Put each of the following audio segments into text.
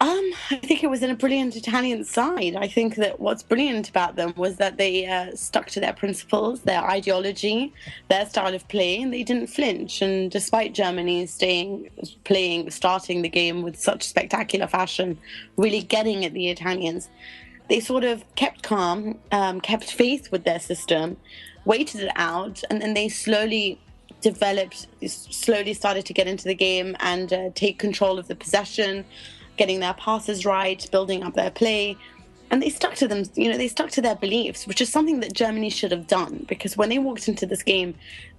I think it was in a brilliant Italian side. I think that what's brilliant about them was that they stuck to their principles, their ideology, their style of play, and they didn't flinch. And despite Germany starting the game with such spectacular fashion, really getting at the Italians, they sort of kept calm, kept faith with their system, waited it out, and then they slowly started to get into the game and take control of the possession, getting their passes right, building up their play. And they stuck to them, they stuck to their beliefs, which is something that Germany should have done, because when they walked into this game,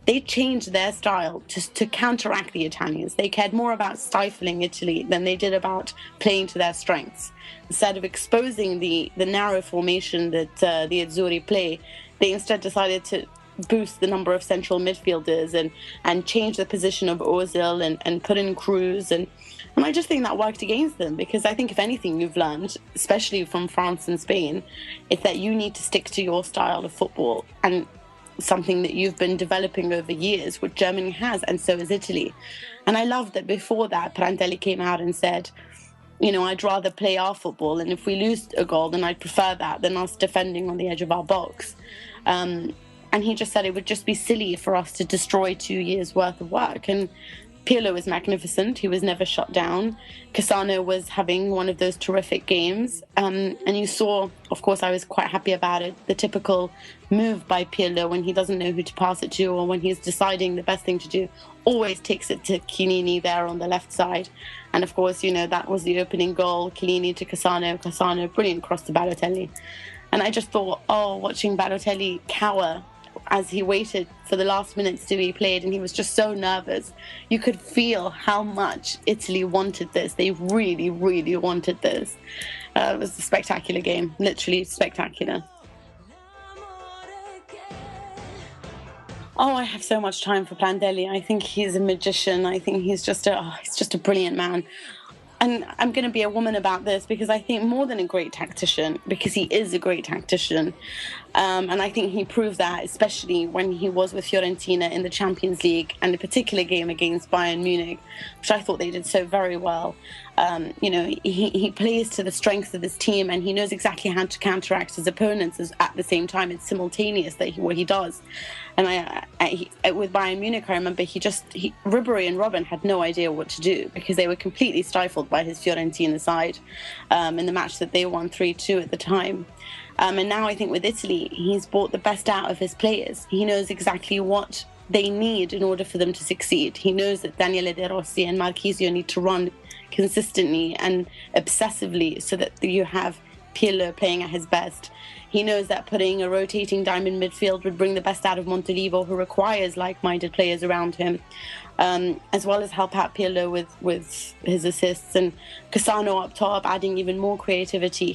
they changed their style just to counteract the Italians. They cared more about stifling Italy than they did about playing to their strengths. Instead of exposing the narrow formation that the Azzurri play, they instead decided to boost the number of central midfielders and change the position of Ozil and put in Cruz. And I just think that worked against them, because I think if anything you've learned, especially from France and Spain, is that you need to stick to your style of football, and something that you've been developing over years, which Germany has, and so is Italy. And I love that before that, Prandelli came out and said, I'd rather play our football, and if we lose a goal, then I'd prefer that than us defending on the edge of our box. And he just said it would just be silly for us to destroy 2 years' worth of work. And Pirlo was magnificent. He was never shut down. Cassano was having one of those terrific games. And you saw, of course, I was quite happy about it, the typical move by Pirlo when he doesn't know who to pass it to, or when he's deciding the best thing to do, always takes it to Chiellini there on the left side. And of course, that was the opening goal, Chiellini to Cassano, brilliant cross to Balotelli. And I just thought, watching Balotelli cower as he waited for the last minutes to be played, and he was just so nervous. You could feel how much Italy wanted this. They really, really wanted this. It was a spectacular game, literally spectacular. I have so much time for Prandelli. I think he's a magician. I think he's just a brilliant man. And I'm going to be a woman about this, because I think more than a great tactician, because he is a great tactician. And I think he proved that, especially when he was with Fiorentina in the Champions League, and a particular game against Bayern Munich, which I thought they did so very well. He plays to the strengths of his team, and he knows exactly how to counteract his opponents. At the same time, it's simultaneous what he does. And with Bayern Munich, I remember Ribery and Robben had no idea what to do, because they were completely stifled by his Fiorentina side in the match that they won 3-2 at the time. And now I think with Italy, he's brought the best out of his players. He knows exactly what they need in order for them to succeed. He knows that Daniele De Rossi and Marchisio need to run consistently and obsessively so that you have Pirlo playing at his best. He knows that putting a rotating diamond midfield would bring the best out of Montolivo, who requires like-minded players around him, as well as help out Pirlo with his assists, and Cassano up top adding even more creativity.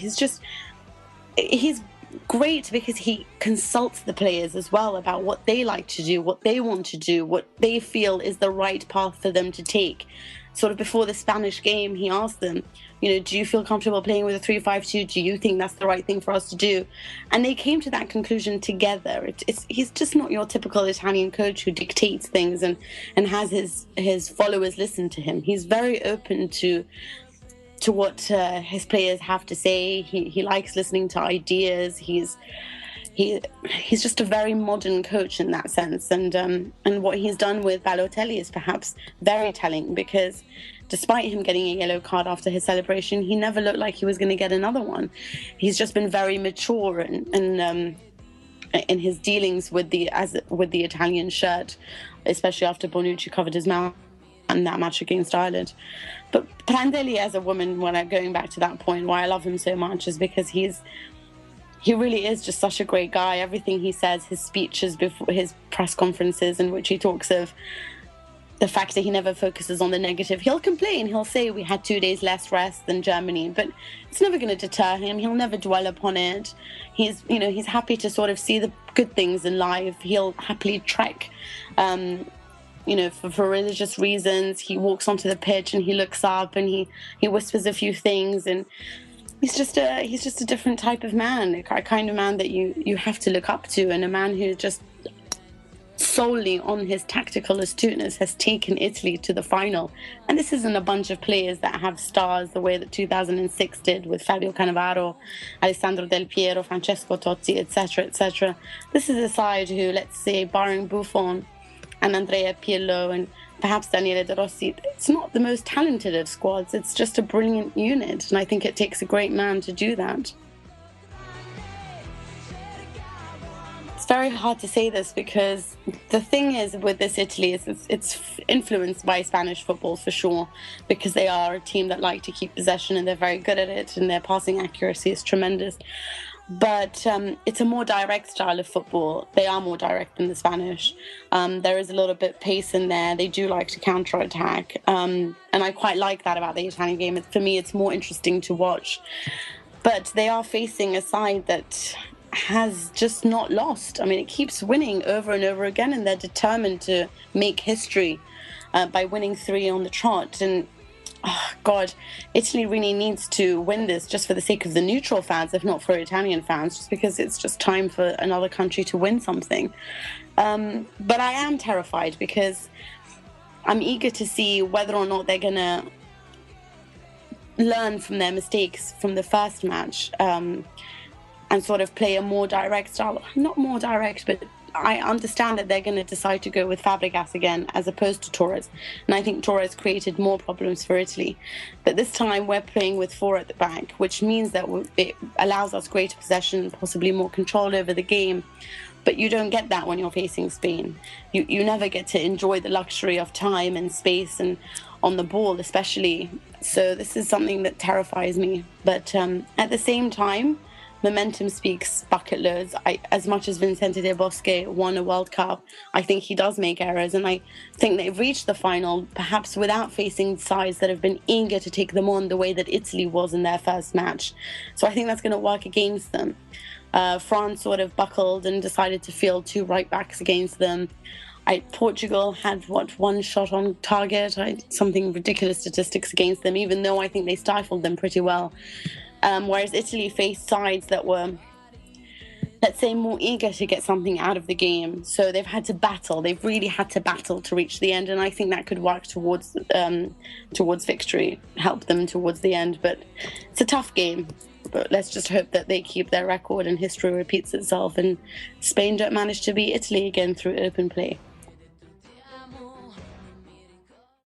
He's great because he consults the players as well about what they like to do, what they want to do, what they feel is the right path for them to take. Sort of before the Spanish game, he asked them, do you feel comfortable playing with a 3-5-2? Do you think that's the right thing for us to do? And they came to that conclusion together. He's just not your typical Italian coach who dictates things and has his followers listen to him. He's very open to what his players have to say. He likes listening to ideas. He's just a very modern coach in that sense. And what he's done with Balotelli is perhaps very telling, because despite him getting a yellow card after his celebration, he never looked like he was going to get another one. He's just been very mature in his dealings with the Italian shirt, especially after Bonucci covered his mouth in that match against Ireland. But Prandelli, as a woman, when I'm going back to that point, why I love him so much is because he really is just such a great guy. Everything he says, his speeches before his press conferences, in which he talks of the fact that he never focuses on the negative. He'll complain. He'll say we had 2 days less rest than Germany, but it's never going to deter him. He'll never dwell upon it. He's happy to sort of see the good things in life. He'll happily trek, for religious reasons. He walks onto the pitch and he looks up and he whispers a few things, and he's just a different type of man, a kind of man that you have to look up to, and a man who's just solely on his tactical astuteness has taken Italy to the final. And this isn't a bunch of players that have stars the way that 2006 did with Fabio Cannavaro, Alessandro Del Piero, Francesco Totti, etc., etc. This is a side who, let's say, barring Buffon and Andrea Pirlo and perhaps Daniele De Rossi, it's not the most talented of squads. It's just a brilliant unit. And I think it takes a great man to do that. It's very hard to say this because the thing is with this Italy is it's influenced by Spanish football for sure, because they are a team that like to keep possession and they're very good at it and their passing accuracy is tremendous. But it's a more direct style of football. They are more direct than the Spanish. There is a little bit of pace in there. They do like to counter-attack. And I quite like that about the Italian game. For me, it's more interesting to watch. But they are facing a side that has just not lost. I mean, it keeps winning over and over again, and they're determined to make history by winning 3 on the trot. And oh God, Italy really needs to win this just for the sake of the neutral fans, if not for Italian fans, just because it's just time for another country to win something. But I am terrified because I'm eager to see whether or not they're going to learn from their mistakes from the first match and sort of play a more direct style. Not more direct, but I understand that they're going to decide to go with Fabregas again as opposed to Torres. And I think Torres created more problems for Italy. But this time we're playing with 4 at the back, which means that it allows us greater possession, possibly more control over the game. But you don't get that when you're facing Spain. You never get to enjoy the luxury of time and space and on the ball especially. So this is something that terrifies me. But at the same time, momentum speaks bucket loads. As much as Vincente Del Bosque won a World Cup, I think he does make errors, and I think they've reached the final perhaps without facing sides that have been eager to take them on the way that Italy was in their first match. So I think that's going to work against them. France sort of buckled and decided to field 2 right backs against them. Portugal had, 1 shot on target, something ridiculous statistics against them, even though I think they stifled them pretty well. Whereas Italy faced sides that were, let's say, more eager to get something out of the game. So they've had to battle. They've really had to battle to reach the end. And I think that could work towards victory, help them towards the end. But it's a tough game. But let's just hope that they keep their record and history repeats itself and Spain don't manage to beat Italy again through open play.